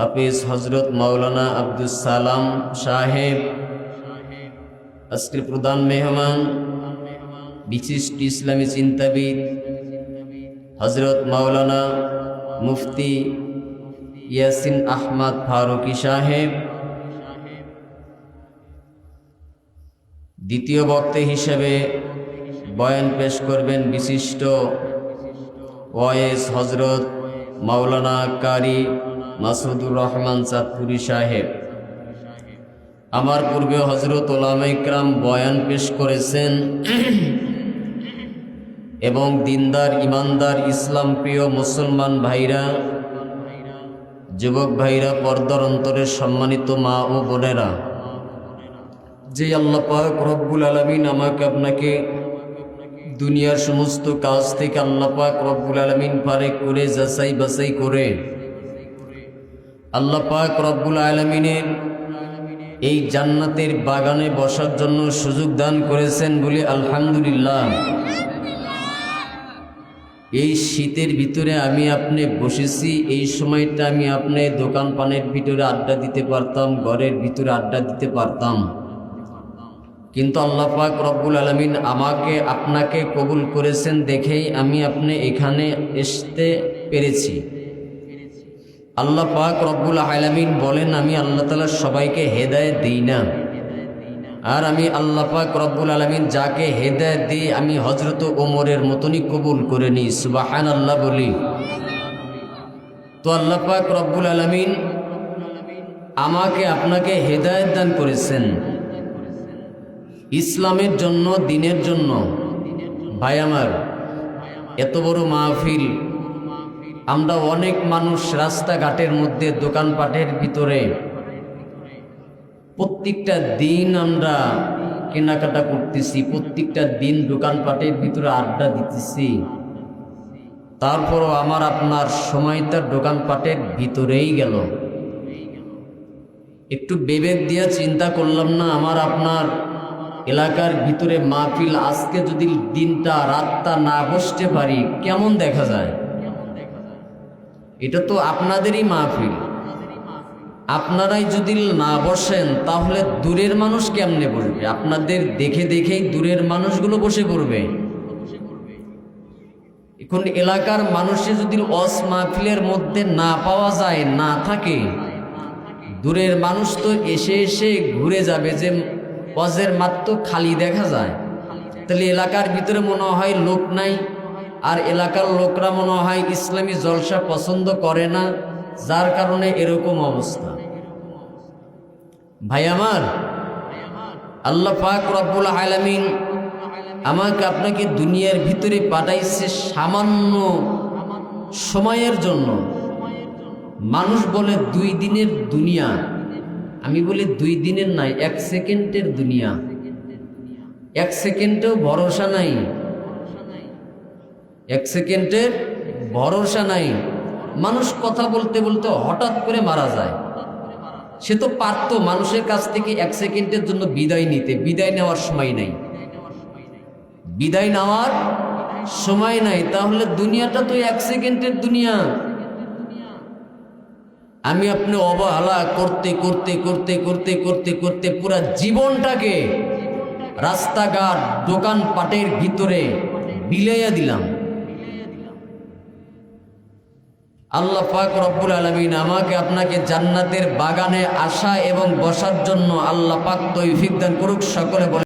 হাফিজ হজরত মাওলানা আব্দুস সালাম সাহেব, আজকের প্রধান মেহমান বিশিষ্ট ইসলামী চিন্তাবিদ হজরত মাওলানা মুফতি ইয়াসিন আহমদ ফারুকি সাহেব, দ্বিতীয় বক্তা হিসেবে বয়ান পেশ করবেন বিশিষ্ট ওয়াইস হজরত মাওলানা কারি মাসুদুর রহমান চাঁদপুরি সাহেব। আমার পূর্বে হজরত উলামা ইকরাম বয়ান পেশ করেছেন এবং দিনদার ইমানদার ইসলাম প্রিয় মুসলমান ভাইরা, যুবক ভাইরা, পর্দার অন্তরের সম্মানিত মা ও বোনেরা, যে আল্লাহ পাক রব্বুল আলামিন আমাকে আপনাকে দুনিয়ার সমস্ত কাজ থেকে আল্লাহ পাক রব্বুল আলামিন ফারেক করে যাচাই বাছাই করে আল্লাহ পাক রব্বুল আলামিনের এই জান্নাতের বাগানে বসার জন্য সুযোগ দান করেছেন বলে আলহামদুলিল্লাহ। এই শীতের ভিতরে আমি আপনি বসেছি, এই সময়টা আমি আপনি দোকান পানের ভিতরে আড্ডা দিতে পারতাম, ঘরের ভিতরে আড্ডা দিতে পারতাম, কিন্তু আল্লাহ পাক রব্বুল আলামিন আমাকে আপনাকে কবুল করেছেন দেখেই আমি আপনি এখানে আসতে পেরেছি। আল্লাহ পাক রব্বুল আলামিন বলেন, আমি আল্লাহ তাআলা সবাইকে হেদায়েত দিই না, আর আমি আল্লাহ পাক রব্বুল আলামিন যাকে হেদায়েত দিই আমি হযরত ওমরের মতনই কবুল করে নিই। সুবহানাল্লাহ বলি। তো আল্লাহ পাক রব্বুল আলামিন আমাকে আপনাকে হেদায়েত দান করেছেন ইসলামের জন্য, দ্বীনের জন্য। ভাই আমার, এত বড় মাহফিল, আমরা অনেক মানুষ রাস্তাঘাটের মধ্যে, দোকানপাটের ভিতরে প্রত্যেকটা দিন আমরা কেনাকাটা করতেছি, প্রত্যেকটা দিন দোকানপাটের ভিতরে আড্ডা দিতেছি, তারপরও আমার আপনার সময়টা দোকানপাটের ভিতরেই গেল। একটু বিবেক দিয়ে চিন্তা করলাম না, আমার আপনার এলাকার ভিতরে মাহফিল আজকে যদি দিনটা রাতটা না বসতে পারি কেমন দেখা যায়? এটা তো আপনাদেরই মাহফিল, আপনারাই যদি না বসেন তাহলে দূরের মানুষ কেমনে বসবে? আপনাদের দেখে দেখেই দূরের মানুষগুলো বসে পড়বে। এখন এলাকার মানুষে যদি ওয়াজ মাহফিলের মধ্যে না পাওয়া যায়, না থাকে, দূরের মানুষ তো এসে এসে ঘুরে যাবে, যে ওয়াজের মাত্র খালি দেখা যায়, তাহলে এলাকার ভিতরে মনে হয় লোক নাই, আর এলাকার লোকরা মনে হয় ইসলামী জলসা পছন্দ করে না, যার কারণে এরকম অবস্থা। ভাই আমার, আল্লাহ পাক রব্বুল আলামিন আমাকে আপনাকে দুনিয়ার ভিতরে পাঠাইছে সামান্য সময়ের জন্য। মানুষ বলে 2 দিনের দুনিয়া, আমি বলি 2 দিনের নাই, 1 সেকেন্ডের দুনিয়া। 1 সেকেন্ডেও ভরসা নাই, 1 সেকেন্ডের ভরসা নাই। মানুষ কথা বলতে বলতে হঠাৎ করে মারা যায়। সে তো পারতো মানুষের কাছ থেকে 1 সেকেন্ডের জন্য বিদায় নিতে, বিদায় নেওয়ার সময় নাই, বিদায় নেওয়ার সময় নাই। তাহলে দুনিয়াটা তো 1 সেকেন্ডের দুনিয়া। আমি আপনি অবহেলা করতে করতে করতে করতে করতে করতে পুরা জীবনটাকে রাস্তাঘাট দোকানপাটের ভিতরে বিলাইয়া দিলাম। আল্লাহ পাক রব্বুল আলামিন আমাকে আপনাকে জান্নাতের বাগানে আসা এবং বসার জন্য আল্লাহ পাক তৌফিক দান করুক। সকলে বলে